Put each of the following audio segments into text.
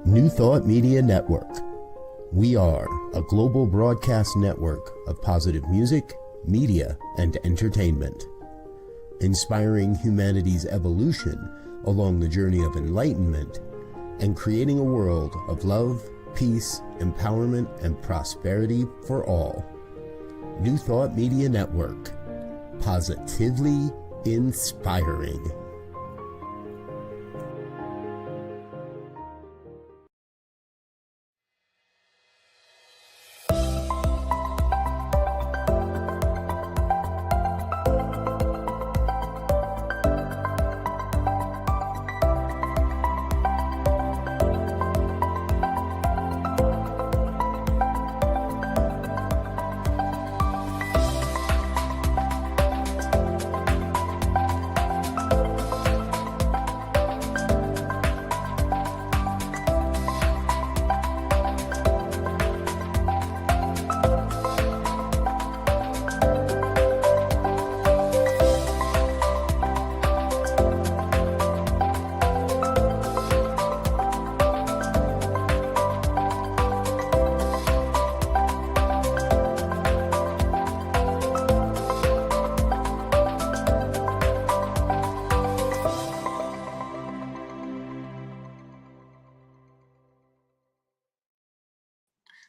New Thought Media Network. We are a global broadcast network of positive music, media, and entertainment, inspiring humanity's evolution along the journey of enlightenment and creating a world of love, peace, empowerment, and prosperity for all. New Thought Media Network. Positively inspiring.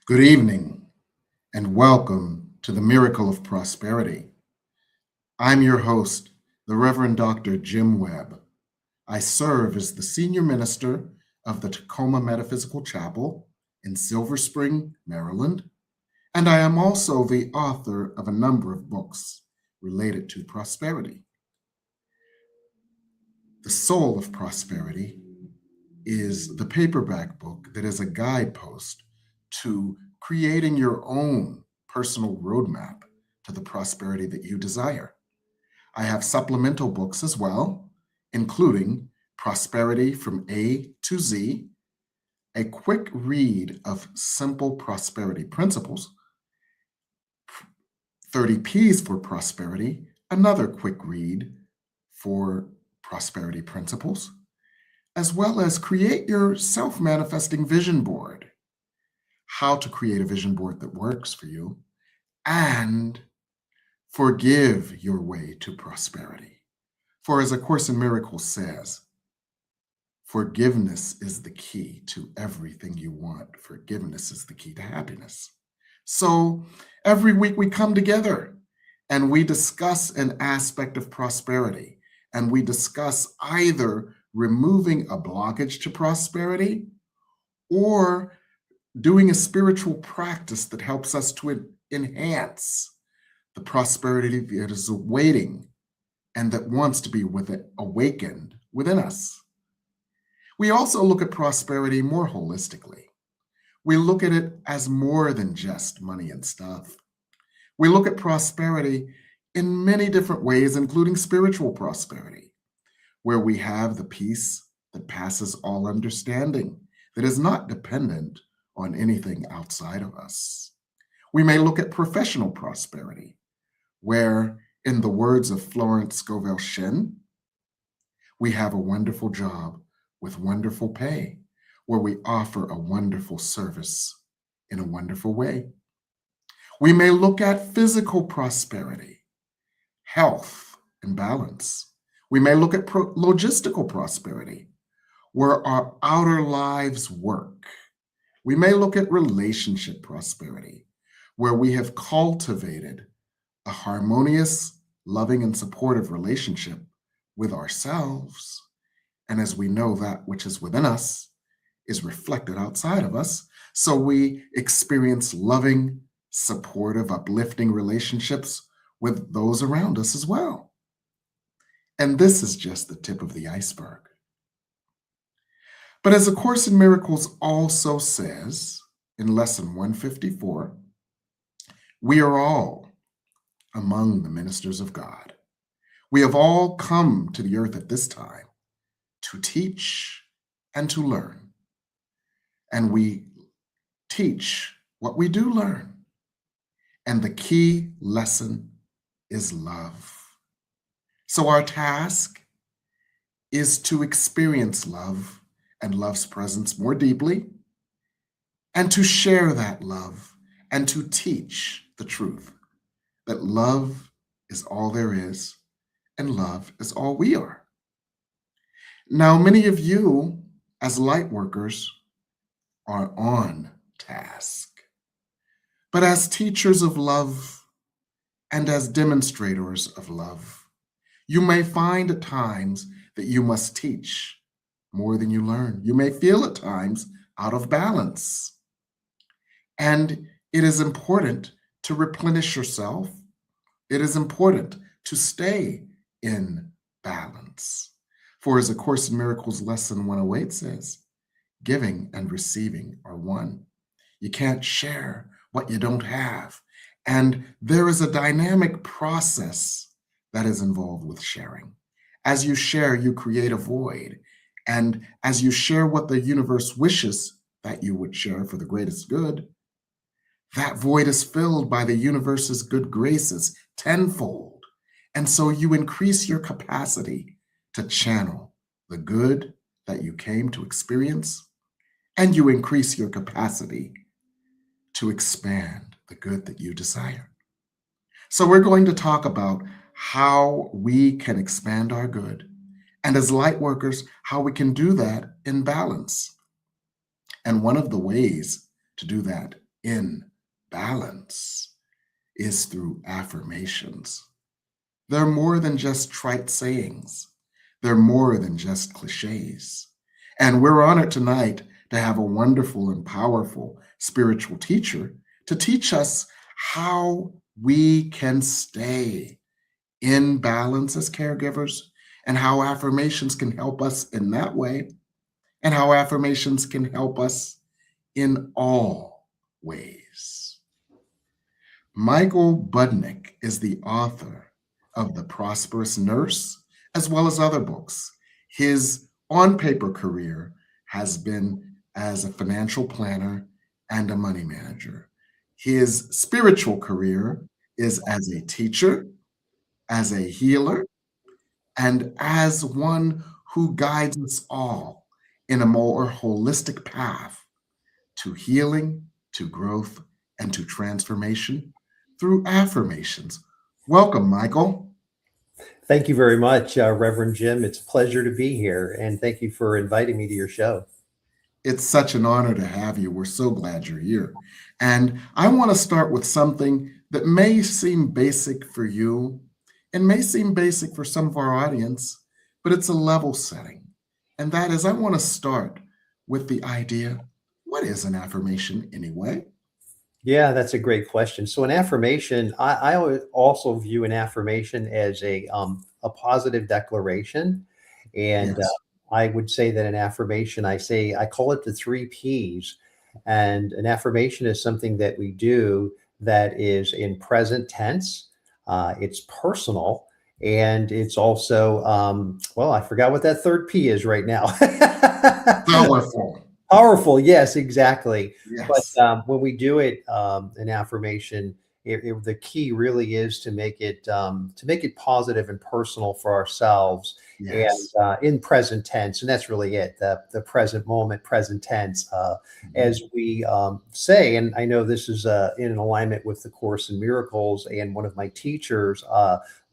Good evening, and welcome to the Miracle of Prosperity. I'm your host, the Reverend Dr. Jim Webb. I serve as the Senior Minister of the Tacoma Metaphysical Chapel in Silver Spring, Maryland, and I am also the author of a number of books related to prosperity. The Soul of Prosperity is the paperback book that is a guidepost to creating your own personal roadmap to the prosperity that you desire. I have supplemental books as well, including Prosperity from A to Z, a quick read of simple prosperity principles, 30 P's for prosperity, another quick read for prosperity principles, as well as Create Your Self-Manifesting Vision Board, how to create a vision board that works for you, and Forgive Your Way to Prosperity. For as A Course in Miracles says, forgiveness is the key to everything you want. Forgiveness is the key to happiness. So every week we come together and we discuss an aspect of prosperity, and we discuss either removing a blockage to prosperity or doing a spiritual practice that helps us to enhance the prosperity that is awaiting and that wants to be awakened within us. We also look at prosperity more holistically. We look at it as more than just money and stuff. We look at prosperity in many different ways, including spiritual prosperity, where we have the peace that passes all understanding, that is not dependent on anything outside of us. We may look at professional prosperity, where, in the words of Florence Scovel Shinn, we have a wonderful job with wonderful pay, where we offer a wonderful service in a wonderful way. We may look at physical prosperity, health and balance. We may look at logistical prosperity, where our outer lives work. We may look at relationship prosperity, where we have cultivated a harmonious, loving, and supportive relationship with ourselves. And as we know, that which is within us is reflected outside of us. So we experience loving, supportive, uplifting relationships with those around us as well. And this is just the tip of the iceberg. But as A Course in Miracles also says in Lesson 154, we are all among the ministers of God. We have all come to the earth at this time to teach and to learn. And we teach what we do learn. And the key lesson is love. So our task is to experience love and love's presence more deeply, and to share that love and to teach the truth that love is all there is and love is all we are. Now, many of you, as light workers, are on task. But as teachers of love and as demonstrators of love, you may find at times that you must teach more than you learn. You may feel at times out of balance. And it is important to replenish yourself. It is important to stay in balance. For as A Course in Miracles Lesson 108 says, giving and receiving are one. You can't share what you don't have. And there is a dynamic process that is involved with sharing. As you share, you create a void. And as you share what the universe wishes that you would share for the greatest good, that void is filled by the universe's good graces tenfold. And so you increase your capacity to channel the good that you came to experience, and you increase your capacity to expand the good that you desire. So we're going to talk about how we can expand our good, and as light workers, how we can do that in balance. And one of the ways to do that in balance is through affirmations. They're more than just trite sayings. They're more than just cliches. And we're honored tonight to have a wonderful and powerful spiritual teacher to teach us how we can stay in balance as caregivers, and how affirmations can help us in that way, and how affirmations can help us in all ways. Michael Budnick is the author of The Prosperous Nurse, as well as other books. His on-paper career has been as a financial planner and a money manager. His spiritual career is as a teacher, as a healer, and as one who guides us all in a more holistic path to healing, to growth, and to transformation through affirmations. Welcome, Michael. Thank you very much, Reverend Jim. It's a pleasure to be here, and thank you for inviting me to your show. It's such an honor to have you. We're so glad you're here. And I want to start with something that may seem basic for you and may seem basic for some of our audience, but it's a level setting. And that is, I want to start with the idea, what is an affirmation anyway? Yeah, that's a great question. So an affirmation, I always also view an affirmation as a positive declaration. And Yes. I would say that an affirmation, I call it the 3 Ps. And an affirmation is something that we do that is in present tense. It's personal, and it's also, well, I forgot what that 3rd P is right now. Powerful. Powerful, yes, exactly. Yes. But when we do it, an affirmation, the key really is to make it positive and personal for ourselves, Yes. and in present tense, and that's really it. The present moment, present tense, as we say. And I know this is in alignment with the Course in Miracles, and one of my teachers,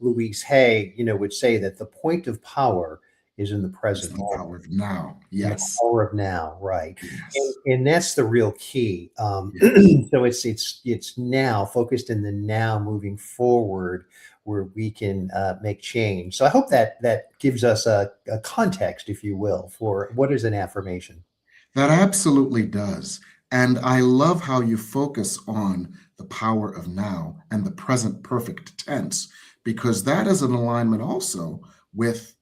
Louise Hay, would say that the point of power is in the It's present the moment. power of now. The Yes. power of now, right? Yes. And that's the real key. Yes. So it's now, focused in the now, moving forward, where we can make change. So I hope that gives us a context, if you will, for what is an affirmation. That absolutely does. And I love how you focus on the power of now and the present perfect tense, because that is an alignment also with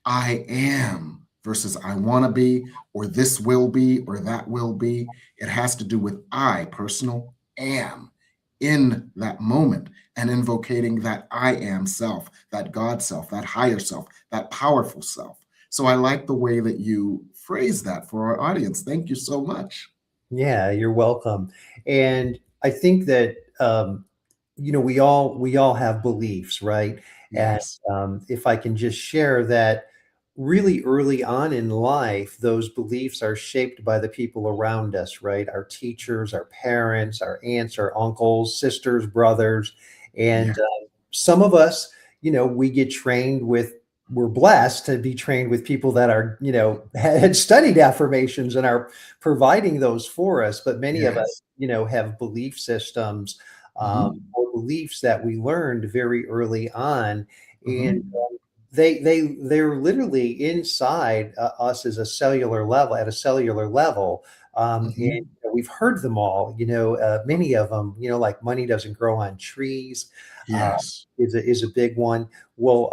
I am versus I want to be, or this will be, or that will be. It has to do with I, personal, am in that moment, and invocating that I am self, that God self, that higher self, that powerful self. So I like the way that you phrase that for our audience. Thank you so much. Yeah, you're welcome. And I think that we all have beliefs, right? And Yes. if I can just share that, really early on in life, those beliefs are shaped by the people around us, right? Our teachers, our parents, our aunts, our uncles, sisters, brothers. Yeah. And some of us, we get trained with, we're blessed to be trained with people that are, had studied affirmations and are providing those for us. But many of us, Yes. have belief systems Hmm. or beliefs that we learned very early on. And Hmm. they're literally inside us as a cellular level, at a cellular level. And Hmm. we've heard them all, many of them, like money doesn't grow on trees, uh, Yes. is a big one. Well,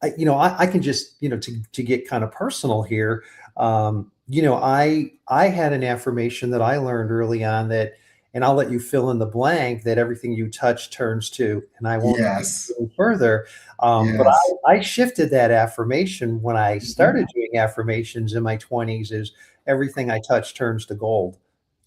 I can just, to get kind of personal here. I had an affirmation that I learned early on that, and I'll let you fill in the blank, that everything you touch turns to, and I won't Yes. go any further. But Yes. I shifted that affirmation when I Hmm. started doing affirmations in my 20s, is everything I touch turns to gold.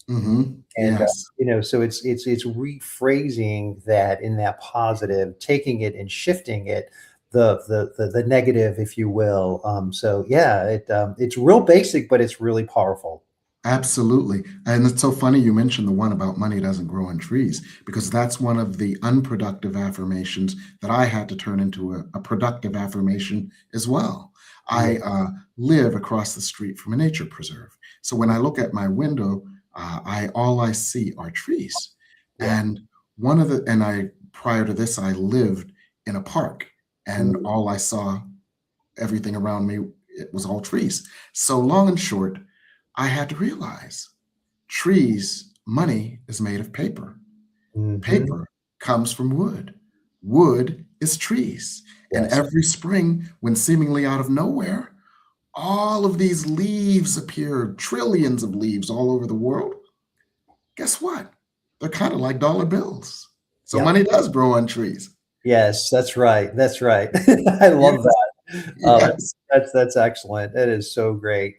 Hmm. And Yes. so it's rephrasing that in that positive, taking it and shifting it, the negative, if you will. So yeah, it's real basic, but it's really powerful. Absolutely. And it's so funny you mentioned the one about money doesn't grow on trees, because that's one of the unproductive affirmations that I had to turn into a productive affirmation as well. Yeah. I live across the street from a nature preserve. So when I look at my window, I all I see are trees. Yeah. And prior to this, I lived in a park, and Mhm. all I saw, everything around me, it was all trees. So long and short, I had to realize money is made of paper. Mhm. Paper comes from wood. Wood is trees. And Yes. every spring, when seemingly out of nowhere, all of these leaves appeared, trillions of leaves all over the world. Guess what? They're kind of like dollar bills. So Yep. money does grow on trees. Yes, that's right. That's right. I love Yes, that. yes, That's excellent. That is so great.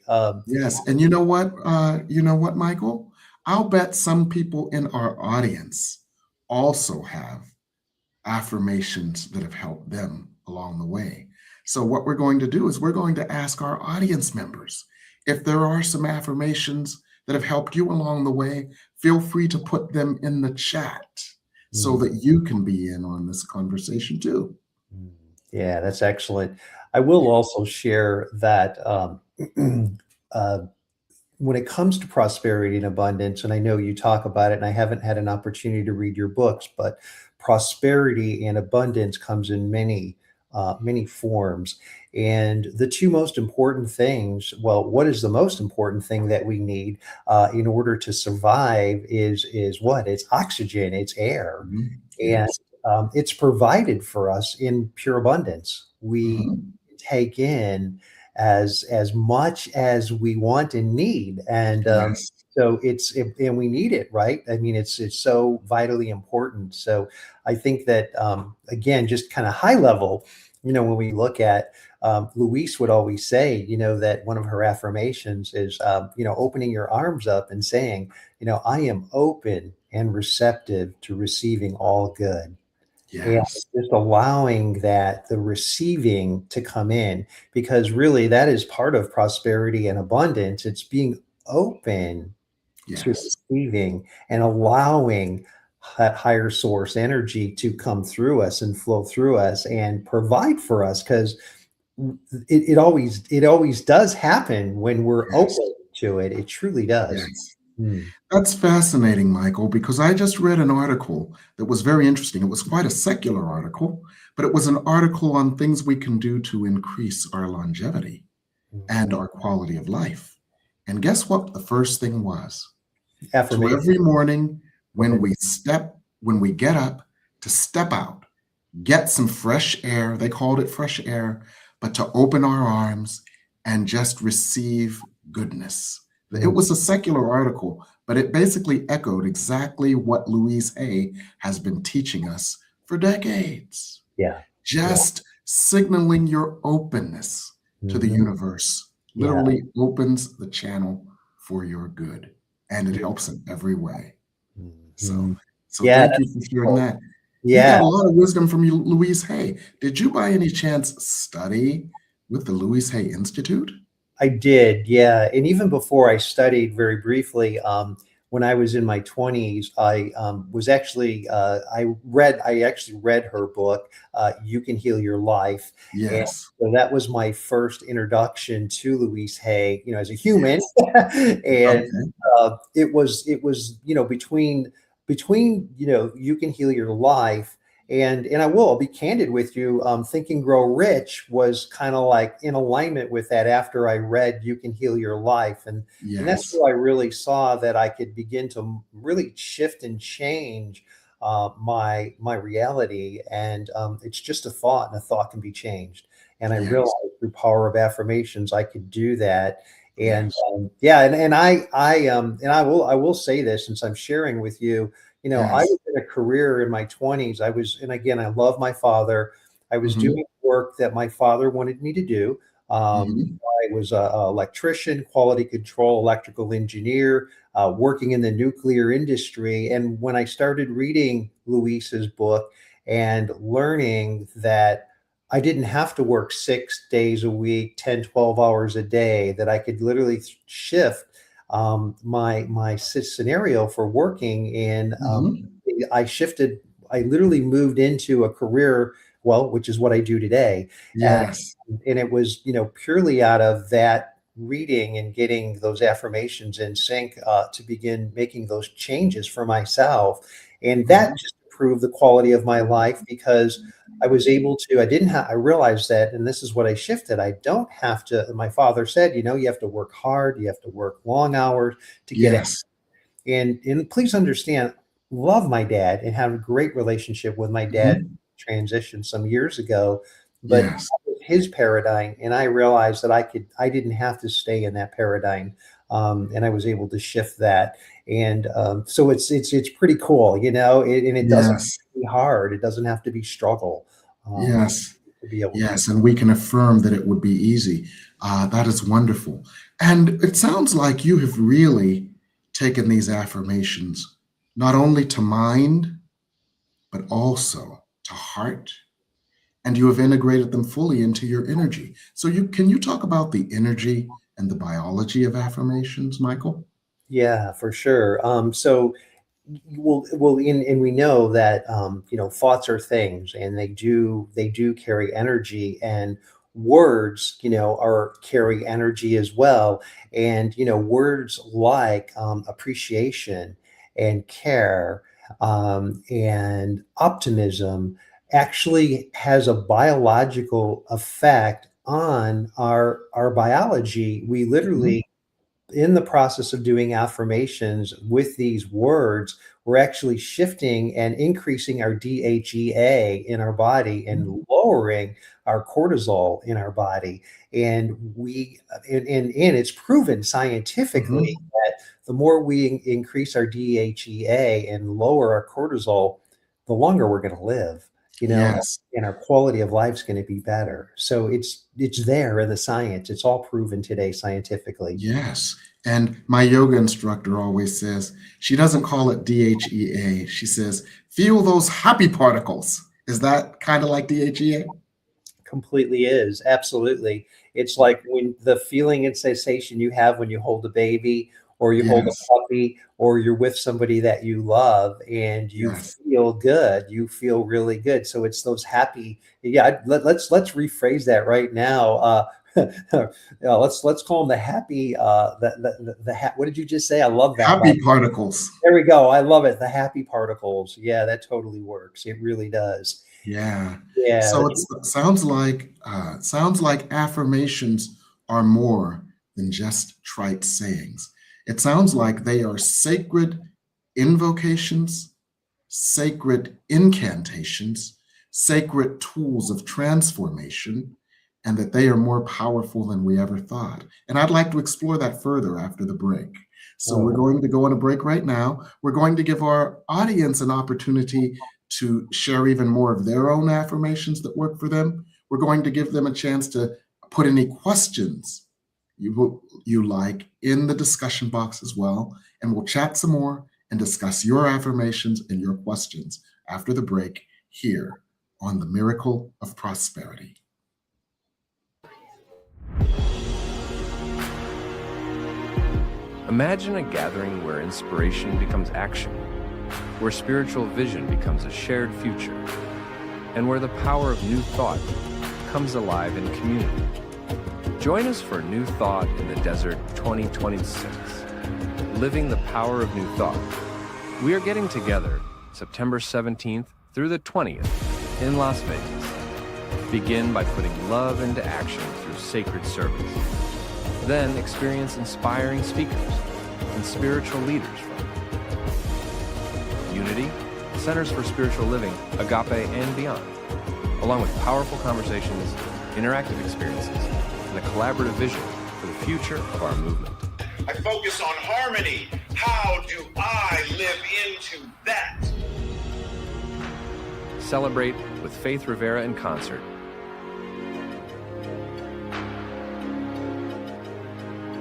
yes. And you know what? You know what, Michael? I'll bet some people in our audience also have affirmations that have helped them along the way. So, what we're going to do is we're going to ask our audience members if there are some affirmations that have helped you along the way. Feel free to put them in the chat so Mm. that you can be in on this conversation too. Mm. Yeah, that's excellent. I will also share that uh, when it comes to prosperity and abundance, and I know you talk about it, and I haven't had an opportunity to read your books, but prosperity and abundance comes in many forms. And the two most important things, well, what is the most important thing that we need in order to survive is what? It's oxygen, it's air, Mhm. and Yes. it's provided for us in pure abundance. We Mhm. take in as much as we want and need, and Yes. and we need it, right? I mean, it's so vitally important. So I think that again, just kind of high level, when we look at Louise would always say, that one of her affirmations is, opening your arms up and saying, I am open and receptive to receiving all good. And Yes. just allowing that the receiving to come in, because really that is part of prosperity and abundance. It's being open to Yes. receiving and allowing that higher source energy to come through us and flow through us and provide for us, because it always does happen when we're Yes. open to it. It truly does. Yes. Mm. That's fascinating, Michael, because I just read an article that was very interesting. It was quite a secular article, but it was an article on things we can do to increase our longevity and Mhm. our quality of life. And guess what the first thing was? To Affirmation. every morning Okay. when we get up, to step out, get some fresh air. They called it fresh air, but to open our arms and just receive goodness. It Mm. was a secular article, but it basically echoed exactly what Louise Hay has been teaching us for decades. Yeah. Yeah. Just signaling your openness to the Mhm. universe Yeah. literally opens the channel for your good, and it helps in every way. So, Mhm. so Yeah, thank you that's for sharing cool. that. You Yeah. got a lot of wisdom from you, Louise Hay. Did you by any chance study with the Louise Hay Institute? I did, yeah. And even before I studied very briefly, when I was in my 20s, I was actually I actually read her book, You Can Heal Your Life. And Yes. so that was my first introduction to Louise Hay, as a human. Yes. And Okay. it was, between, You Can Heal Your Life. And I'll be candid with you. Think and Grow Rich was kind of like in alignment with that after I read You Can Heal Your Life. And that's Yes. where I really saw that I could begin to really shift and change my reality. And it's just a thought, and a thought can be changed. And I Yes. realized through power of affirmations, I could do that. And Yes. yeah, and I will say this, since I'm sharing with you, I Yes. was in a career in my 20s. And again, I love my father. I was Mm-hmm. doing work that my father wanted me to do. Mm-hmm. I was an electrician, quality control, electrical engineer, working in the nuclear industry. And when I started reading Luis's book and learning that I didn't have to work 6 days a week, 10, 12 hours a day, that I could literally shift my scenario for working. And Mm-hmm. I shifted, I literally moved into a career, well, which is what I do today. And, Yes. and it was, purely out of that reading and getting those affirmations in sync to begin making those changes for myself. And that Mm-hmm. just improved the quality of my life, because I was able to, I realized that, and this is what I shifted. I don't have to, my father said, you have to work hard, you have to work long hours to get ahead. Yes. And please understand, love my dad and have a great relationship with my dad. Mm-hmm. Transitioned some years ago, but Yes. his paradigm, and I realized that I didn't have to stay in that paradigm, and I was able to shift that. And so it's pretty cool, and it doesn't Yes. have to be hard. It doesn't have to be struggle Yes. to be able to do. Yes. And we can affirm that it would be easy. That is wonderful. And it sounds like you have really taken these affirmations not only to mind, but also to heart, and you have integrated them fully into your energy. So you talk about the energy and the biology of affirmations, Michael? Yeah, for sure. So and we know that thoughts are things, and they do carry energy, and words are carry energy as well. And words like appreciation and care and optimism actually has a biological effect on our biology. We Mhm. literally, in the process of doing affirmations with these words, we're actually shifting and increasing our DHEA in our body and lowering our cortisol in our body. And and it's proven scientifically Mhm. that the more we increase our DHEA and lower our cortisol, the longer we're going to live, you know, Yes. and our quality of life is going to be better. So it's there in the science. It's all proven today scientifically. Yes. And my yoga instructor always says she doesn't call it DHEA. She says, feel those happy particles. Is that kind of like DHEA? Completely is. Absolutely. It's like when the feeling and sensation you have when you hold a baby, or you hold a Yes. puppy, or you're with somebody that you love and you Yes. feel good. You feel really good. So it's those happy. Yeah. Let's rephrase that right now. Let's call them the happy. What did you just say? I love that. By Happy particles. There we go. I love it. The happy particles. Yeah, that totally works. It really does. Yeah. Yeah. So it sounds like affirmations are more than just trite sayings. It sounds like they are sacred invocations, sacred incantations, sacred tools of transformation, and that they are more powerful than we ever thought. And I'd like to explore that further after the break. So we're Oh, going to go on a break right now. We're going to give our audience an opportunity to share even more of their own affirmations that work for them. We're going to give them a chance to put any questions you like in the discussion box as well. And we'll chat some more and discuss your affirmations and your questions after the break here on the Miracle of Prosperity. Imagine a gathering where inspiration becomes action, where spiritual vision becomes a shared future, and where the power of new thought comes alive in community. Join us for New Thought in the Desert 2026, Living the Power of New Thought. We are getting together September 17th through the 20th in Las Vegas. Begin by putting love into action through sacred service. Then experience inspiring speakers and spiritual leaders from Unity, Centers for Spiritual Living, Agape, and beyond, along with powerful conversations, interactive experiences, and a collaborative vision for the future of our movement. I focus on harmony. How do I live into that? Celebrate with Faith Rivera in concert.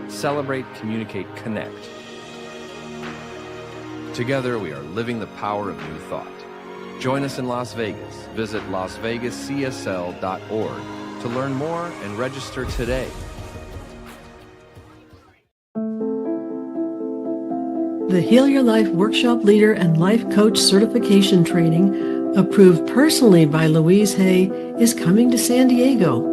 Celebrate, communicate, connect. Together we are living the power of new thought. Join us in Las Vegas. Visit lasvegascsl.org to learn more and register today. The Heal Your Life Workshop Leader and Life Coach Certification Training, approved personally by Louise Hay, is coming to San Diego.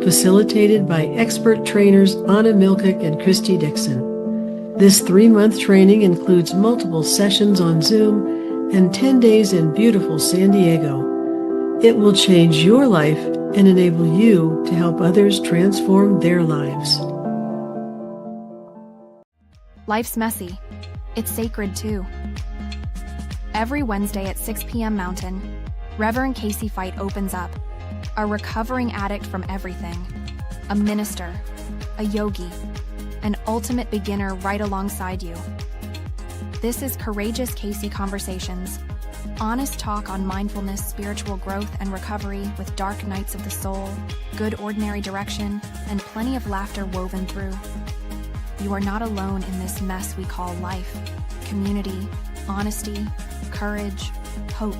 Facilitated by expert trainers Anna Milkick and Christy Dixon. This 3-month training includes multiple sessions on Zoom and 10 days in beautiful San Diego. It will change your life and enable you to help others transform their lives. Life's messy. It's sacred too. Every Wednesday at 6 p.m. Mountain, Reverend Casey Fight opens up. A recovering addict from everything, a minister, a yogi, an ultimate beginner right alongside you. This is Courageous Casey Conversations, honest talk on mindfulness, spiritual growth, and recovery with dark nights of the soul, good ordinary direction, and plenty of laughter woven through. You are not alone in this mess we call life, community, honesty, courage, hope.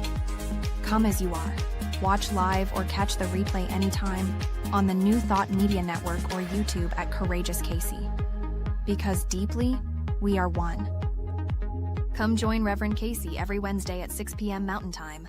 Come as you are. Watch live or catch the replay anytime on the New Thought Media Network or YouTube at Courageous Casey. Because deeply, we are one. Come join Reverend Casey every Wednesday at 6 p.m. Mountain Time.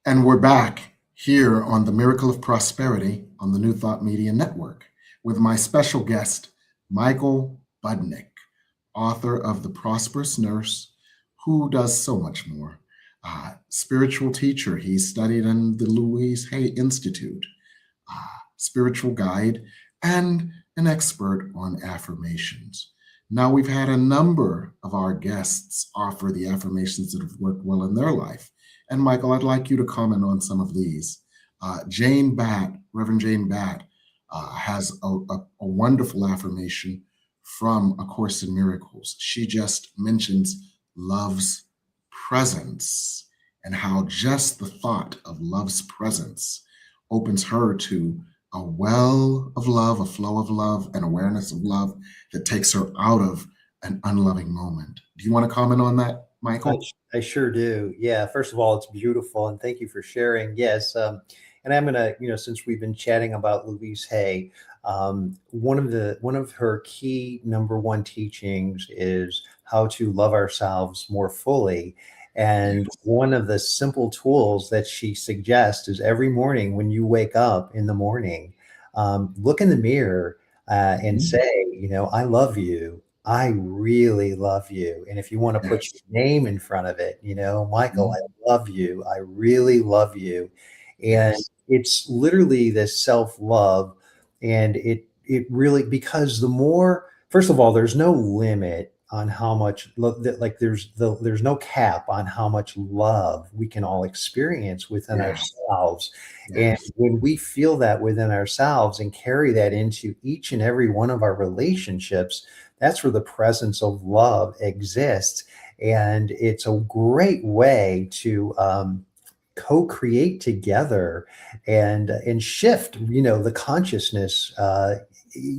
And we're back here on the Miracle of Prosperity on the New Thought Media Network with my special guest, Michael Budnick, author of The Prosperous Nurse, who does so much more. Spiritual teacher, he studied in the Louise Hay Institute, spiritual guide, and an expert on affirmations. Now, we've had a number of our guests offer the affirmations that have worked well in their life. And Michael, I'd like you to comment on some of these. Jane Batt, Reverend Jane Batt, has a wonderful affirmation from A Course in Miracles. She just mentions love's presence and how just the thought of love's presence opens her to a well of love, a flow of love, an awareness of love that takes her out of an unloving moment. Do you want to comment on that, Michael? I sure do. Yeah. First of all, it's beautiful, and thank you for sharing. Yes. And I'm gonna, since we've been chatting about Louise Hay, one of her key number one teachings is how to love ourselves more fully. And one of the simple tools that she suggests is every morning when you wake up in the morning, look in the mirror and say, I love you. I really love you. And if you want to put your name in front of it, Michael, I love you. I really love you. And it's literally this self-love. And it really, because the more, first of all, there's no limit on how much there's no cap on how much love we can all experience within ourselves. And when we feel that within ourselves and carry that into each and every one of our relationships, that's where the presence of love exists. And it's a great way to co-create together and shift, the consciousness.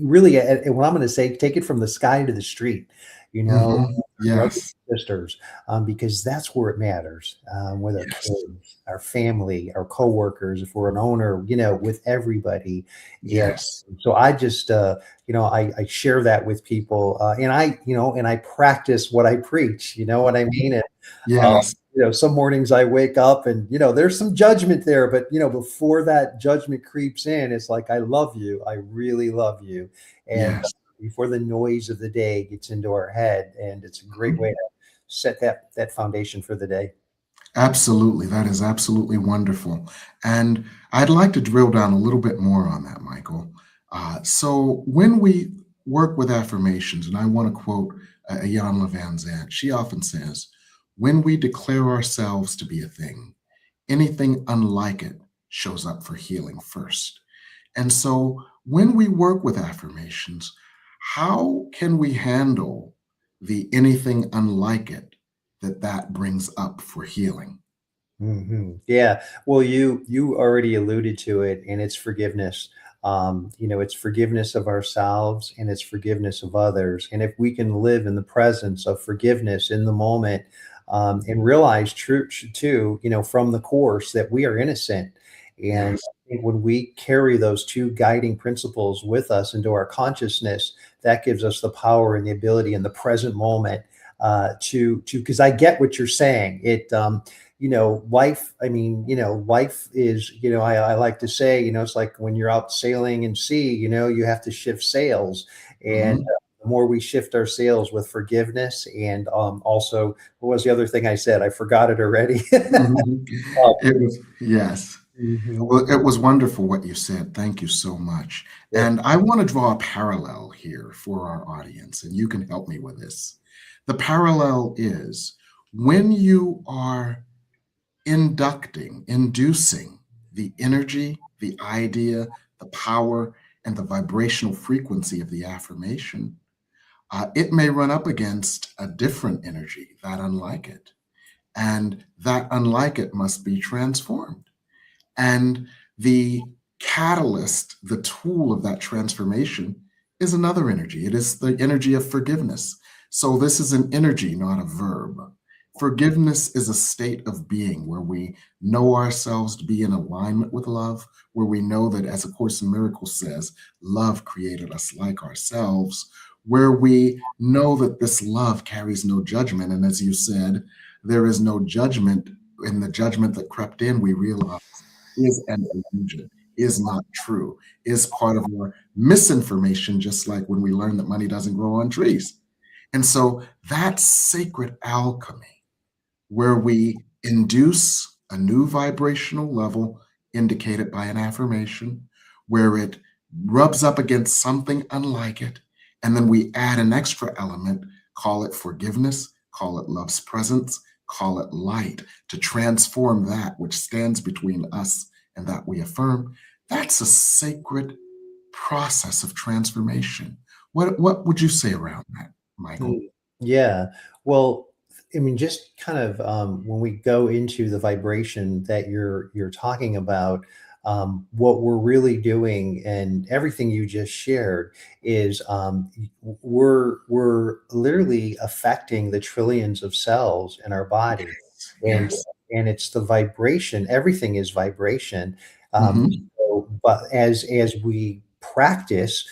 Really, and what I'm going to say, take it from the sky to the street, Mhm. brothers Yes. and sisters, because that's where it matters, with our Yes. kids, our family, our coworkers, if we're an owner, with everybody. Yeah. Yes. So I just, I share that with people, and I practice what I preach. You know what I mean? And, uh, Yes. some mornings I wake up and, there's some judgment there, but, before that judgment creeps in, it's like, I love you. I really love you. And Yes. before the noise of the day gets into our head, and it's a great way to set that foundation for the day. Absolutely. That is absolutely wonderful. And I'd like to drill down a little bit more on that, Michael. So when we work with affirmations, and I want to quote Iyanla Van Zant, she often says, when we declare ourselves to be a thing, anything unlike it shows up for healing first. And so when we work with affirmations, how can we handle the anything unlike it that brings up for healing? Yeah. Well, you already alluded to it, and it's forgiveness. It's forgiveness of ourselves, and it's forgiveness of others. And if we can live in the presence of forgiveness in the moment, and realize true too, from the course, that we are innocent. And Yes. I think when we carry those two guiding principles with us into our consciousness, that gives us the power and the ability in the present moment, because I get what you're saying. Life is, I like to say, it's like when you're out sailing in sea, you have to shift sails. And Mhm. the more we shift our sails with forgiveness, and also, what was the other thing I said? I forgot it already. Mhm. Um, It was, yes. mhm. Well, it was wonderful what you said. Thank you so much. Yeah. And I want to draw a parallel here for our audience, and you can help me with this. The parallel is when you are inducing the energy, the idea, the power, and the vibrational frequency of the affirmation, it may run up against a different energy, that unlike it. And that unlike it must be transformed. And the catalyst, the tool of that transformation is another energy. It is the energy of forgiveness. So this is an energy, not a verb. Forgiveness is a state of being where we know ourselves to be in alignment with love, where we know that, as A Course in Miracles says, love created us like ourselves, where we know that this love carries no judgment. And as you said, there is no judgment. In the judgment that crept in, we realize is an illusion, is not true, is part of our misinformation, just like when we learn that money doesn't grow on trees. And so that sacred alchemy, where we induce a new vibrational level indicated by an affirmation, where it rubs up against something unlike it, and then we add an extra element, call it forgiveness, call it love's presence, call it light, to transform that which stands between us and that we affirm. That's a sacred process of transformation. What would you say around that, Michael? Yeah. Well, I mean, just kind of, when we go into the vibration that you're talking about, what we're really doing, and everything you just shared, is, we're literally affecting the trillions of cells in our body. and Yes. and it's the vibration. Everything is vibration. Mhm. But as we practice,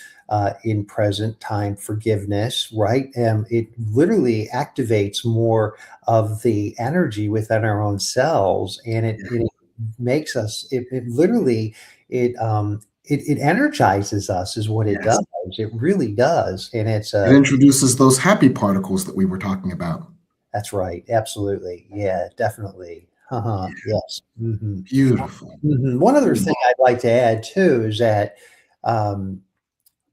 in present time forgiveness, right? It literally activates more of the energy within our own cells, and it makes us. It literally it energizes us, is what it Yes. does. It really does, and it's It introduces those happy particles that we were talking about. that's right. Absolutely, yeah, definitely. Yes. Beautiful. One other thing Beautiful. I'd like to add too is that, um,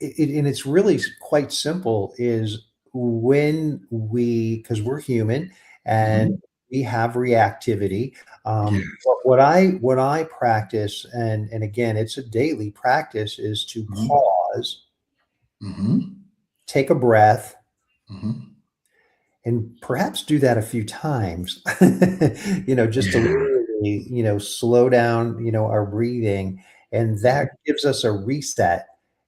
and it's really quite simple, is when we, because we're human and Mhm. we have reactivity. Yes. What I practice, and again, it's a daily practice, is to Mhm. pause, Mhm. take a breath, Mhm. and perhaps do that a few times, just to Yeah. literally, slow down, our breathing. And that gives us a reset,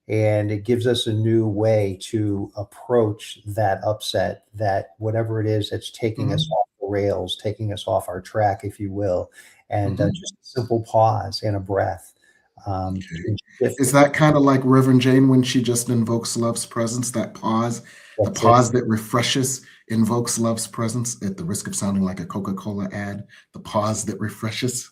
and it gives us a new way to approach that upset, that whatever it is that's taking us Mhm. off the rails, taking us off our track, if you will. And Mhm. just a simple pause and a breath Okay. can shift. Is that kind of like Reverend Jane when she just invokes love's presence? That pause, the That's it. pause that refreshes, invokes love's presence at the risk of sounding like a Coca-Cola ad. The pause that refreshes.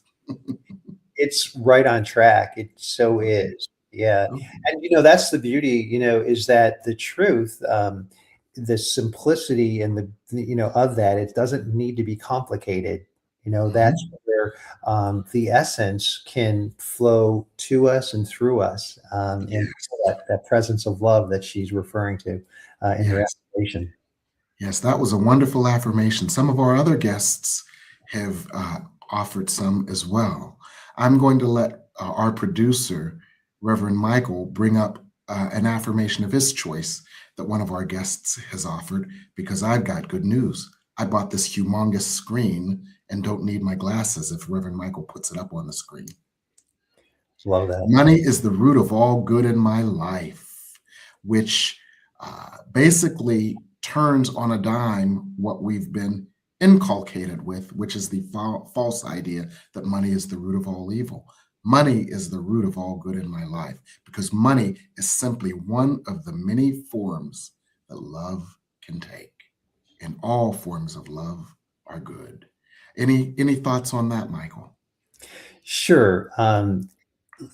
It's right on track. It so Okay. is. Yeah. Okay. And, that's the beauty, is that the truth, the simplicity and of that, it doesn't need to be complicated. That's Mhm. where the essence can flow to us and through us, and Yes. that presence of love that she's referring to in her Yes. affirmation. Yes, that was a wonderful affirmation. Some of our other guests have offered some as well. I'm going to let our producer, Reverend Michael, bring up an affirmation of his choice that one of our guests has offered because I've got good news. I bought this humongous screen and don't need my glasses if Reverend Michael puts it up on the screen. Love that. Money is the root of all good in my life, which basically turns on a dime what we've been inculcated with, which is the false idea that money is the root of all evil. Money is the root of all good in my life because money is simply one of the many forms that love can take, and all forms of love are good. Any thoughts on that, Michael? Sure.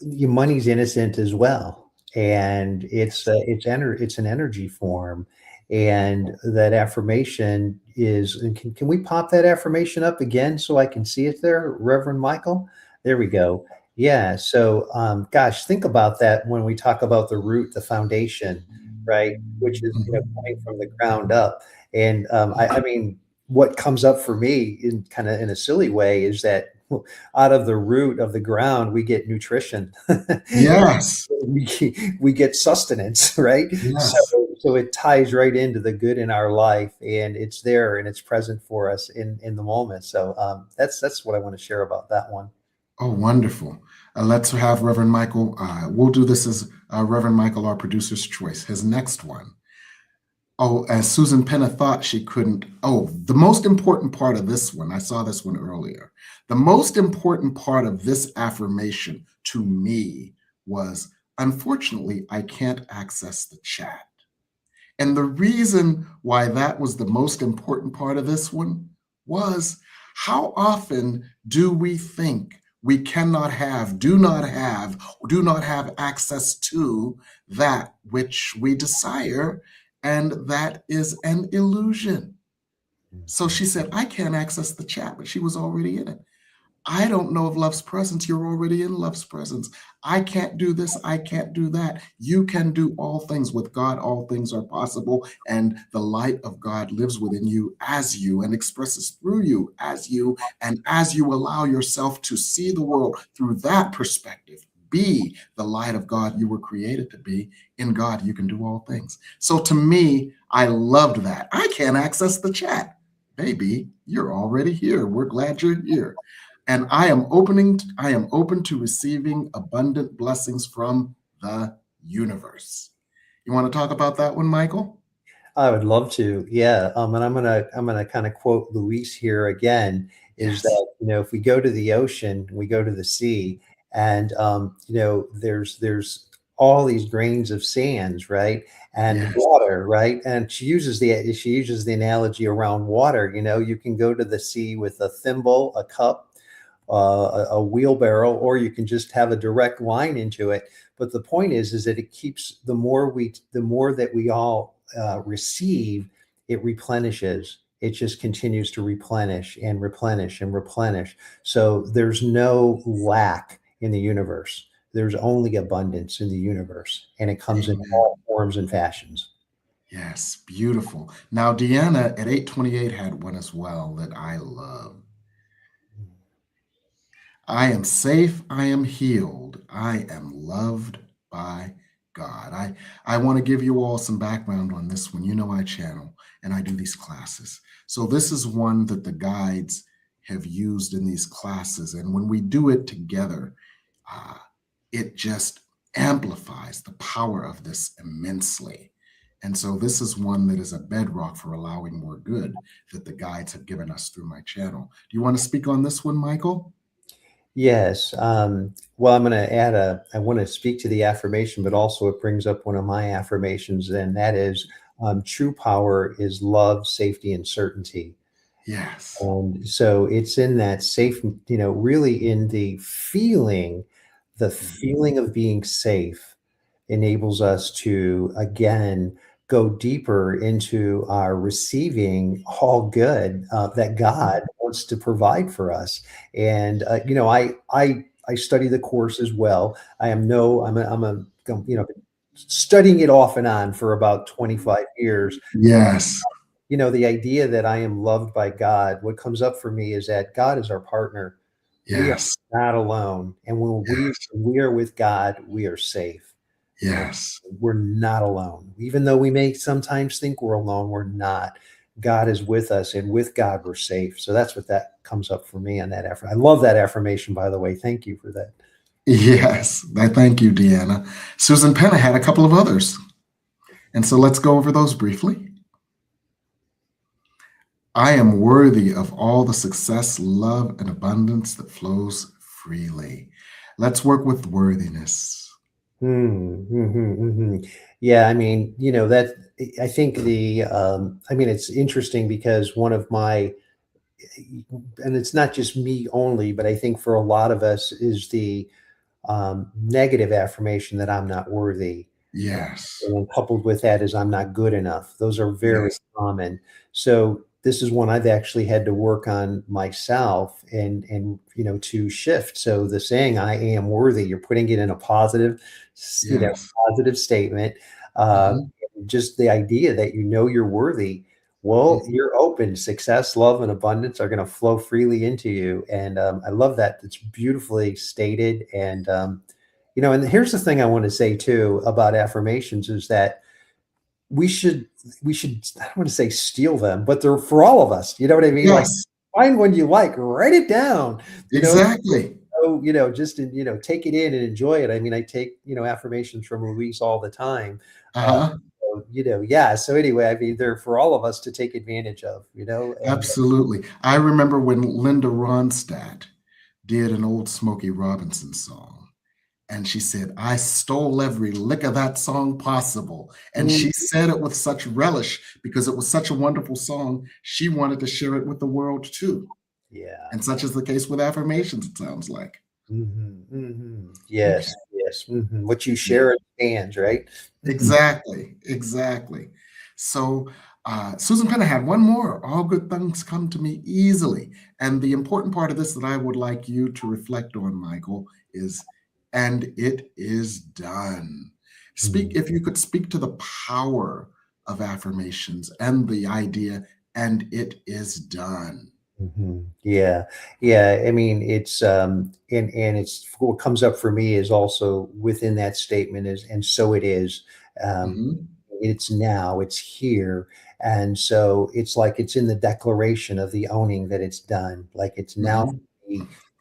Your money's innocent as well, and it's an energy form, and that affirmation is. And can we pop that affirmation up again so I can see it there, Reverend Michael? There we go. Yeah. So, gosh, think about that when we talk about the root, the foundation, right? Which is coming from the ground up, and I mean, what comes up for me in kind of in a silly way is that out of the root of the ground, we get nutrition. Yes, we get sustenance, right? So, yes. so it ties right into the good in our life, and it's there and it's present for us in the moment. So that's what I want to share about that one. Oh, wonderful. Let's have Reverend Michael. We'll do this as Reverend Michael, our producer's choice. His next one. Oh, as Susan Penna thought she couldn't. Oh, the most important part of this one, I saw this one earlier. The most important part of this affirmation to me was, unfortunately, I can't access the chat. And the reason why that was the most important part of this one was how often do we think we cannot have, do not have access to that which we desire, and that is an illusion. So she said, I can't access the chat, but she was already in it. I don't know of love's presence. You're already in love's presence. I can't do this. I can't do that. You can do all things with God. All things are possible. And the light of God lives within you and expresses through you. And as you allow yourself to see the world through that perspective, be the light of God you were created to be. In God, you can do all things. So to me, I loved that. I can't access the chat. Baby, you're already here. We're glad you're here. And I am open to receiving abundant blessings from the universe. You want to talk about that one, Michael? I would love to. Yeah. And I'm gonna kind of quote Luis here again, is Yes. that, if we go to the ocean, we go to the sea, and there's all these grains of sands, right? And Yes. water, right? And she uses the analogy around water. You can go to the sea with a thimble, a cup, a wheelbarrow, or you can just have a direct line into it. But the point is that it keeps the more that we all receive, it replenishes. It just continues to replenish and replenish and replenish. So there's no lack in the universe. There's only abundance in the universe, and it comes in Amen. all forms and fashions. Yes. Beautiful. Now, Deanna at 828 had one as well that I love. I am safe. I am healed. I am loved by God. I want to give you all some background on this one. You know I channel and I do these classes. So this is one that the guides have used in these classes. And when we do it together, it just amplifies the power of this immensely. And so this is one that is a bedrock for allowing more good that the guides have given us through my channel. Do you want to speak on this one, Michael? Yes. Well, I'm going to add I want to speak to the affirmation, but also it brings up one of my affirmations, and that is true power is love, safety, and certainty. Yes. And so it's in that safe, really in the feeling of being safe enables us to, again, go deeper into our receiving all good that God wants to provide for us. And I study the course as well. I'm studying it off and on for about 25 years. Yes. The idea that I am loved by God, what comes up for me is that God is our partner. Yes. We are not alone. And when we are with God, we are safe. Yes. We're not alone. Even though we may sometimes think we're alone, we're not. God is with us, and with God, we're safe. So that's what that comes up for me on that effort. I love that affirmation, by the way. Thank you for that. Yes. I thank you, Deanna. Susan Penna had a couple of others. And so let's go over those briefly. I am worthy of all the success, love, and abundance that flows freely. Let's work with worthiness. Yeah, I mean, I think it's interesting because one of my, and it's not just me only, but I think for a lot of us is the negative affirmation that I'm not worthy. Yes. And then coupled with that is I'm not good enough. Those are very common. So this is one I've actually had to work on myself and to shift. So the saying "I am worthy," you're putting it in a positive, positive statement. Just the idea that you're worthy. Well, you're open. Success, love, and abundance are going to flow freely into you. And I love that. It's beautifully stated. And and here's the thing I want to say too about affirmations is that we should, I don't want to say steal them, but they're for all of us. You know what I mean? Yes. Like find one you like, write it down. Exactly. So, just take it in and enjoy it. I mean, I take, affirmations from Louise all the time. So anyway, I mean, they're for all of us to take advantage of, and, Absolutely. I remember when Linda Ronstadt did an old Smokey Robinson song. And she said, I stole every lick of that song possible. And she said it with such relish because it was such a wonderful song. She wanted to share it with the world too. Yeah. And such is the case with affirmations, it sounds like. Yes. Okay. Yes. What you share expands, right? Exactly. So Susan Penna had one more. All good things come to me easily. And the important part of this that I would like you to reflect on, Michael, is and it is done. If you could speak to the power of affirmations and the idea, and it is done. Yeah. I mean, it's and it's what comes up for me is also within that statement is, and so it is. It's now, it's here. And so it's like it's in the declaration of the owning that it's done. Like it's now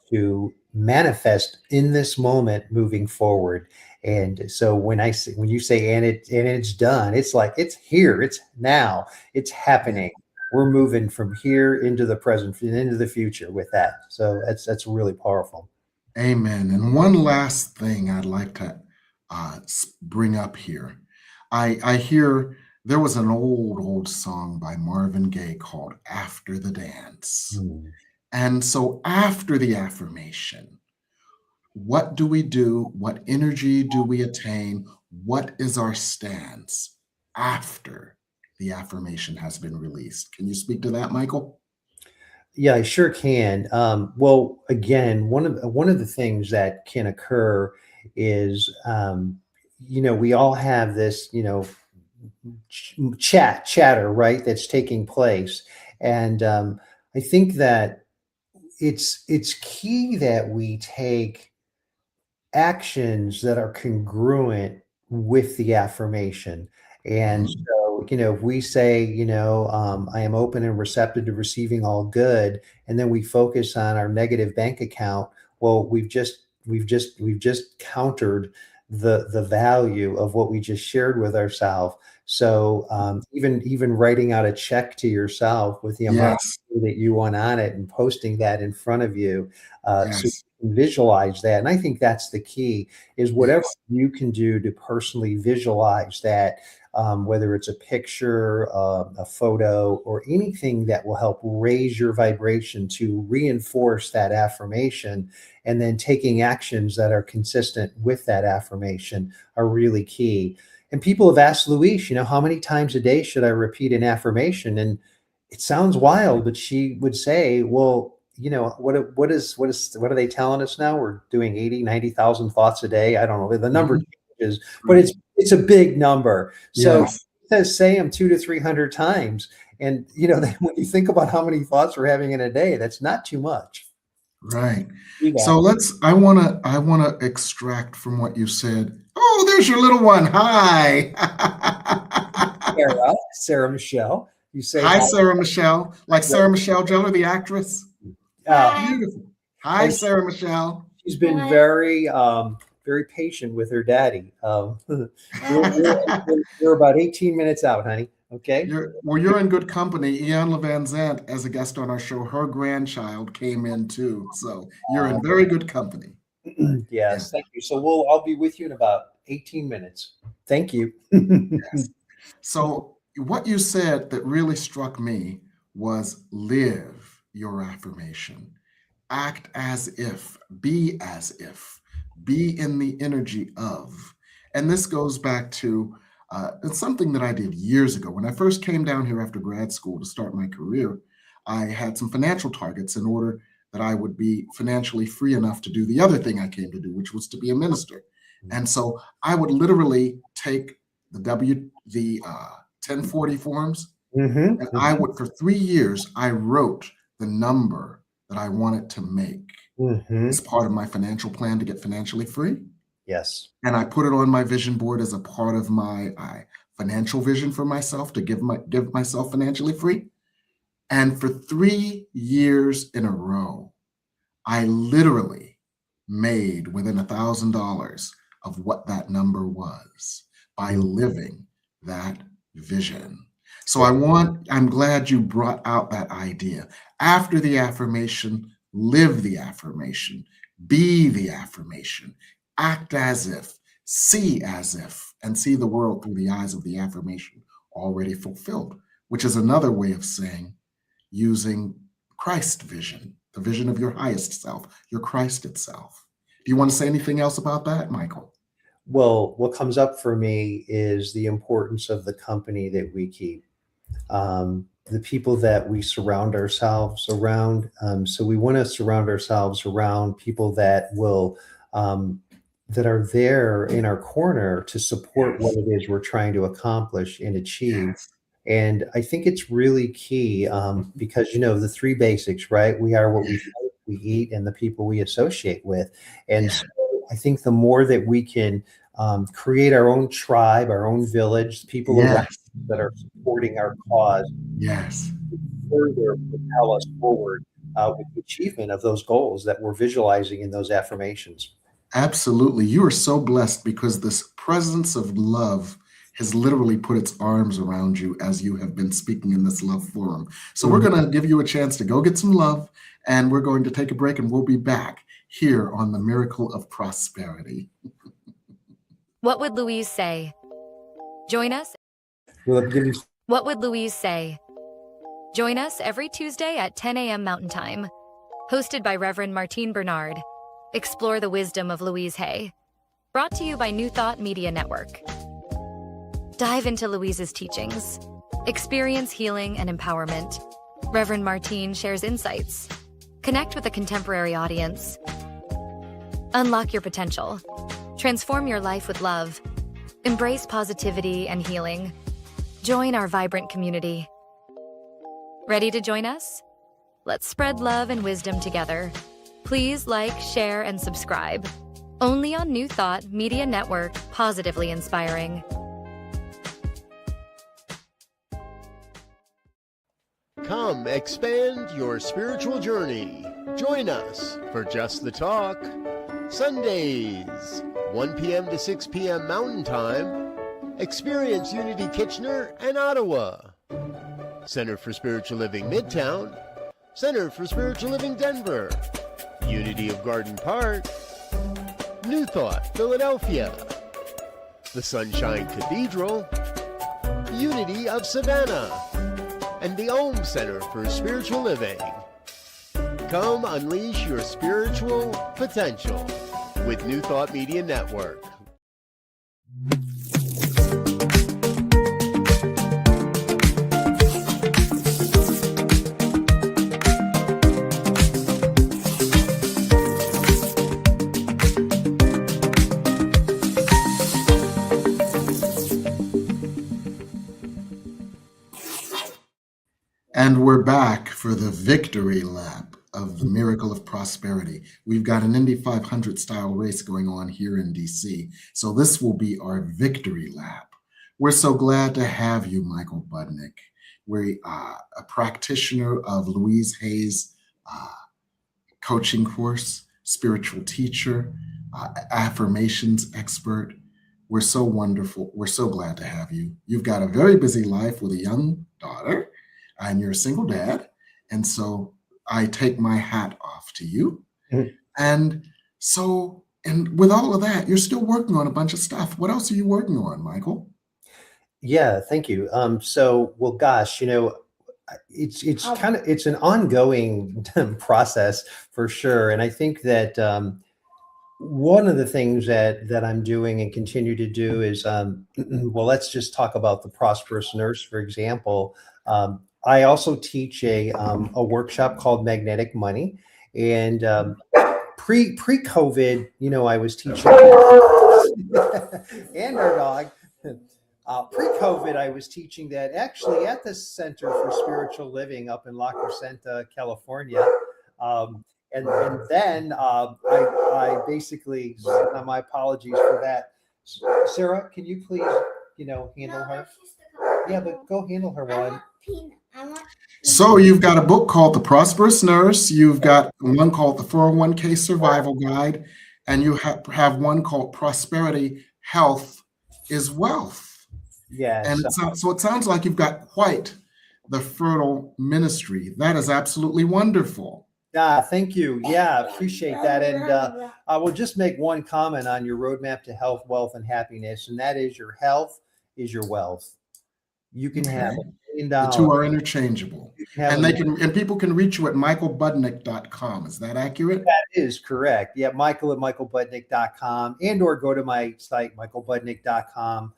to manifest in this moment moving forward. And so when you say and it's done, it's like it's here, it's now, it's happening. We're moving from here into the present and into the future with that. So that's really powerful. Amen. And one last thing I'd like to bring up here. I hear there was an old song by Marvin Gaye called After the Dance. And so after the affirmation, what do we do? What energy do we attain? What is our stance after the affirmation has been released? Can you speak to that, Michael? Yeah, I sure can. Well, again, one of the things that can occur is, we all have this, chatter, right? That's taking place. And I think that it's key that we take actions that are congruent with the affirmation. And so, if we say, I am open and receptive to receiving all good, and then we focus on our negative bank account, well, we've just countered the value of what we just shared with ourselves. So even writing out a check to yourself with the amount that you want on it and posting that in front of you, so you can visualize that. And I think that's the key, is whatever you can do to personally visualize that, whether it's a picture, a photo, or anything that will help raise your vibration to reinforce that affirmation, and then taking actions that are consistent with that affirmation are really key. And people have asked Louise, how many times a day should I repeat an affirmation? And it sounds wild, but she would say, well, what are they telling us now? We're doing 80, 90,000 thoughts a day. I don't know. The number changes, but it's a big number. So it says say them 200 to 300 times. And, when you think about how many thoughts we're having in a day, that's not too much. Right. So I want to extract from what you said. Oh, there's your little one. Hi. Sarah Michelle. You say hi, Sarah Michelle. Like Sarah Michelle Gellar, the actress. Beautiful. Hi, Sarah Michelle. She's been very patient with her daddy. We're about 18 minutes out, honey. Okay. You're in good company. Ian Van Zandt, as a guest on our show, her grandchild came in too. So you're in very good company. Yes, thank you. So I'll be with you in about 18 minutes. Thank you. Yes. So what you said that really struck me was live your affirmation. Act as if, be in the energy of. And this goes back to it's something that I did years ago. When I first came down here after grad school to start my career, I had some financial targets in order that I would be financially free enough to do the other thing I came to do, which was to be a minister. And so I would literally take the 1040 forms, and I would, for 3 years, I wrote the number that I wanted to make as part of my financial plan to get financially free. Yes. And I put it on my vision board as a part of my financial vision for myself to give myself financially free. And for 3 years in a row, I literally made within $1,000 of what that number was by living that vision. So I'm glad you brought out that idea. After the affirmation, live the affirmation, be the affirmation, act as if, see as if, and see the world through the eyes of the affirmation already fulfilled, which is another way of saying using Christ vision, the vision of your highest self, your Christ itself. Do you want to say anything else about that, Michael? Well, what comes up for me is the importance of the company that we keep, the people that we surround ourselves around. So we want to surround ourselves around people that will, that are there in our corner to support what it is we're trying to accomplish and achieve. And I think it's really key because, the three basics, right? We are what we think, we eat, and the people we associate with. And so I think the more that we can create our own tribe, our own village, people around that are supporting our cause, further propel us forward with the achievement of those goals that we're visualizing in those affirmations. Absolutely. You are so blessed because this presence of love has literally put its arms around you as you have been speaking in this love forum. So we're going to give you a chance to go get some love, and we're going to take a break, and we'll be back here on the Miracle of Prosperity. What would Louise say? Join us. What would Louise say? Join us every Tuesday at 10 a.m. Mountain Time. Hosted by Reverend Martine Bernard. Explore the wisdom of Louise Hay. Brought to you by New Thought Media Network. Dive into Louise's teachings. Experience healing and empowerment. Reverend Martine shares insights. Connect with a contemporary audience. Unlock your potential. Transform your life with love. Embrace positivity and healing. Join our vibrant community. Ready to join us? Let's spread love and wisdom together. Please like, share, and subscribe. Only on New Thought Media Network, positively inspiring. Come expand your spiritual journey. Join us for Just the Talk. Sundays, 1 p.m. to 6 p.m. Mountain Time. Experience Unity Kitchener and Ottawa. Center for Spiritual Living Midtown. Center for Spiritual Living Denver. Unity of Garden Park. New Thought Philadelphia. The Sunshine Cathedral. Unity of Savannah. And the Om Center for Spiritual Living. Come unleash your spiritual potential with New Thought Media Network. And we're back for the victory lap of the Miracle of Prosperity. We've got an Indy 500 style race going on here in DC. So this will be our victory lap. We're so glad to have you, Michael Budnick. We're a practitioner of Louise Hay's coaching course, spiritual teacher, affirmations expert. We're so wonderful. We're so glad to have you. You've got a very busy life with a young daughter, and you're a single dad. And so I take my hat off to you. Mm-hmm. And with all of that, you're still working on a bunch of stuff. What else are you working on, Michael? Yeah, thank you. Well, gosh, it's an ongoing process for sure. And I think that one of the things that I'm doing and continue to do is, well, let's just talk about the Prosperous Nurse, for example. I also teach a workshop called Magnetic Money, and pre-COVID, I was teaching and our dog. Pre-COVID, I was teaching that actually at the Center for Spiritual Living up in La Crescenta, California, and then I basically, my apologies for that. Sarah, can you please, handle her? Yeah, but go handle her one. So you've got a book called The Prosperous Nurse. You've got one called The 401k Survival Guide, and you have one called Prosperity Health is Wealth. Yeah. And so it sounds like you've got quite the fertile ministry. That is absolutely wonderful. Yeah, thank you. Yeah, appreciate that. And I will just make one comment on your roadmap to health, wealth, and happiness, and that is your health is your wealth. You can have the two are interchangeable, and people can reach you at michaelbudnick.com. Is that accurate? That is correct. Yeah, Michael at michaelbudnick.com, and or go to my site michaelbudnick.com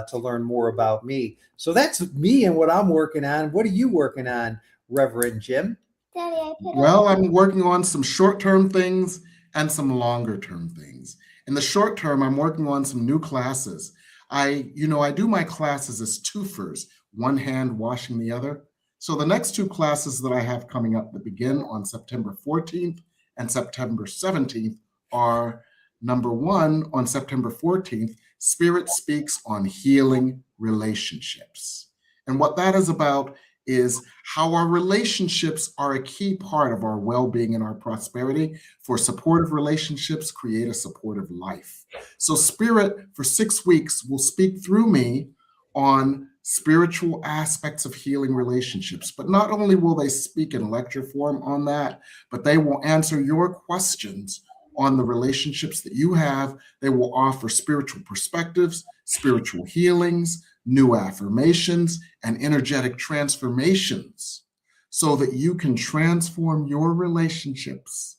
to learn more about me. So that's me and what I'm working on. What are you working on, Reverend Jim? Daddy, I'm working on some short-term things and some longer-term things. In the short term, I'm working on some new classes. I do my classes as twofers, one hand washing the other. So the next two classes that I have coming up that begin on September 14th and September 17th are, number one, on September 14th, Spirit Speaks on Healing Relationships. And what that is about is how our relationships are a key part of our well-being and our prosperity. For supportive relationships, create a supportive life. So Spirit, for 6 weeks, will speak through me on spiritual aspects of healing relationships. But not only will they speak in lecture form on that, but they will answer your questions on the relationships that you have. They will offer spiritual perspectives, spiritual healings, new affirmations, and energetic transformations so that you can transform your relationships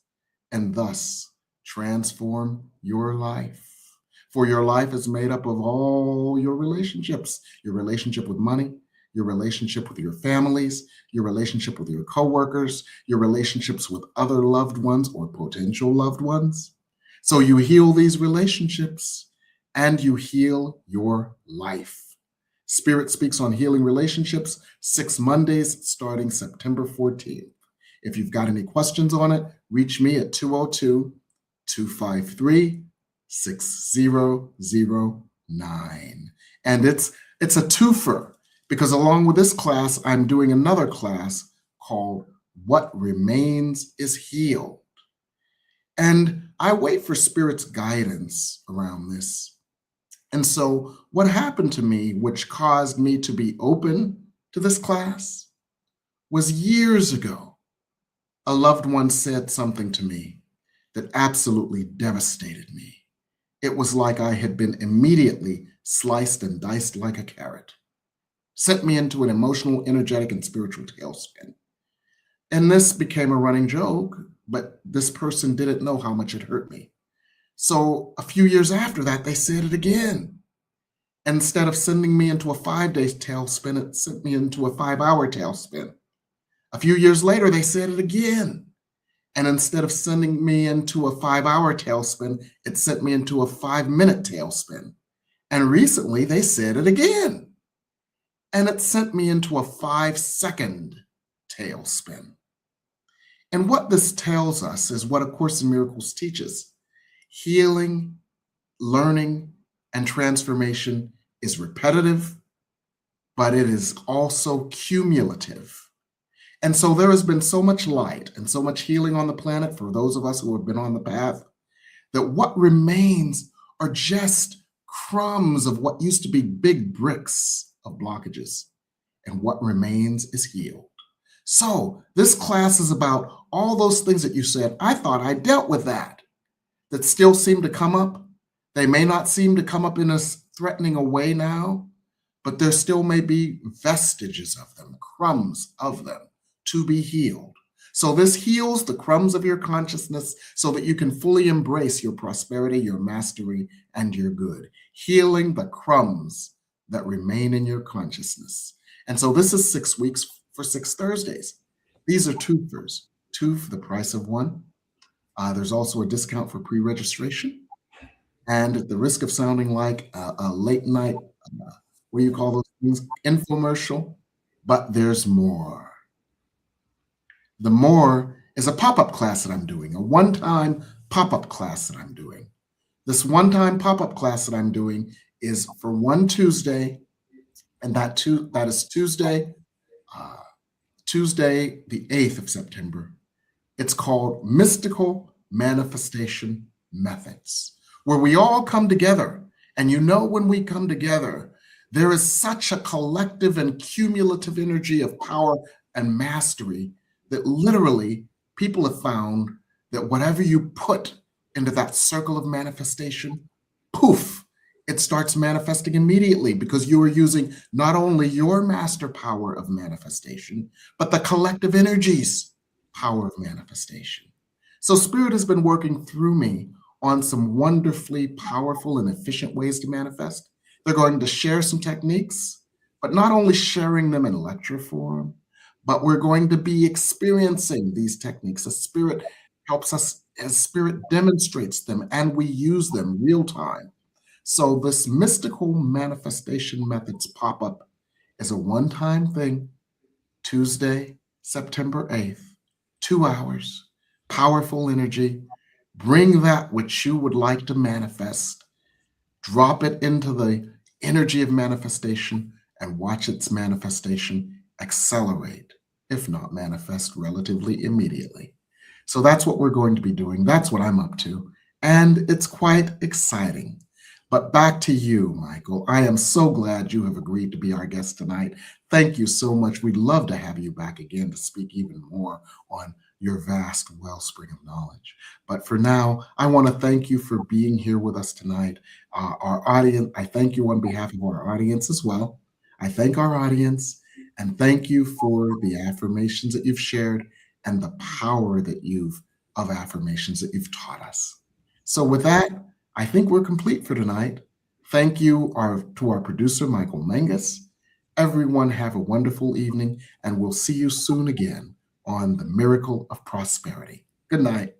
and thus transform your life. For your life is made up of all your relationships, your relationship with money, your relationship with your families, your relationship with your coworkers, your relationships with other loved ones or potential loved ones. So you heal these relationships and you heal your life. Spirit Speaks on Healing Relationships, 6 Mondays starting September 14th. If you've got any questions on it, reach me at 202-253-2999. 6009. And it's a twofer, because along with this class, I'm doing another class called What Remains is Healed. And I wait for Spirit's guidance around this. And so what happened to me, which caused me to be open to this class, was years ago, a loved one said something to me that absolutely devastated me. It was like I had been immediately sliced and diced like a carrot, sent me into an emotional, energetic, and spiritual tailspin. And this became a running joke, but this person didn't know how much it hurt me. So a few years after that, they said it again. And instead of sending me into a 5-day tailspin, it sent me into a 5-hour tailspin. A few years later, they said it again. And instead of sending me into a 5-hour tailspin, it sent me into a 5-minute tailspin. And recently, they said it again. And it sent me into a 5-second tailspin. And what this tells us is what A Course in Miracles teaches. Healing, learning, and transformation is repetitive, but it is also cumulative. And so there has been so much light and so much healing on the planet for those of us who have been on the path, that what remains are just crumbs of what used to be big bricks of blockages. And what remains is healed. So this class is about all those things that you said, I thought I dealt with that still seem to come up. They may not seem to come up in a threatening a way now, but there still may be vestiges of them, crumbs of them to be healed. So this heals the crumbs of your consciousness so that you can fully embrace your prosperity, your mastery, and your good, healing the crumbs that remain in your consciousness. And so this is 6 weeks for 6 Thursdays. These are twofers, 2 for the price of 1. There's also a discount for pre-registration. And at the risk of sounding like a late night, what do you call those things? Infomercial, but there's more. The more is a pop-up class that I'm doing, a one-time pop-up class that I'm doing. This one-time pop-up class that I'm doing is for one Tuesday, and that is Tuesday the 8th of September. It's called Mystical Manifestation Methods, where we all come together. And you know, when we come together, there is such a collective and cumulative energy of power and mastery that literally people have found that whatever you put into that circle of manifestation, poof, it starts manifesting immediately, because you are using not only your master power of manifestation, but the collective energies power of manifestation. So Spirit has been working through me on some wonderfully powerful and efficient ways to manifest. They're going to share some techniques, but not only sharing them in lecture form, but we're going to be experiencing these techniques as Spirit helps us, as Spirit demonstrates them, and we use them real time. So this Mystical Manifestation Methods pop-up is a one-time thing, Tuesday, September 8th, 2 hours, powerful energy. Bring that which you would like to manifest, drop it into the energy of manifestation, and watch its manifestation accelerate, if not manifest relatively immediately. So that's what we're going to be doing. That's what I'm up to. And it's quite exciting. But back to you, Michael. I am so glad you have agreed to be our guest tonight. Thank you so much. We'd love to have you back again to speak even more on your vast wellspring of knowledge. But for now, I want to thank you for being here with us tonight. Our audience, I thank you on behalf of our audience as well. I thank our audience, and thank you for the affirmations that you've shared and the power that of affirmations that you've taught us. So with that, I think we're complete for tonight. Thank you to our producer, Michael Mangus. Everyone have a wonderful evening, and we'll see you soon again on The Miracle of Prosperity. Good night.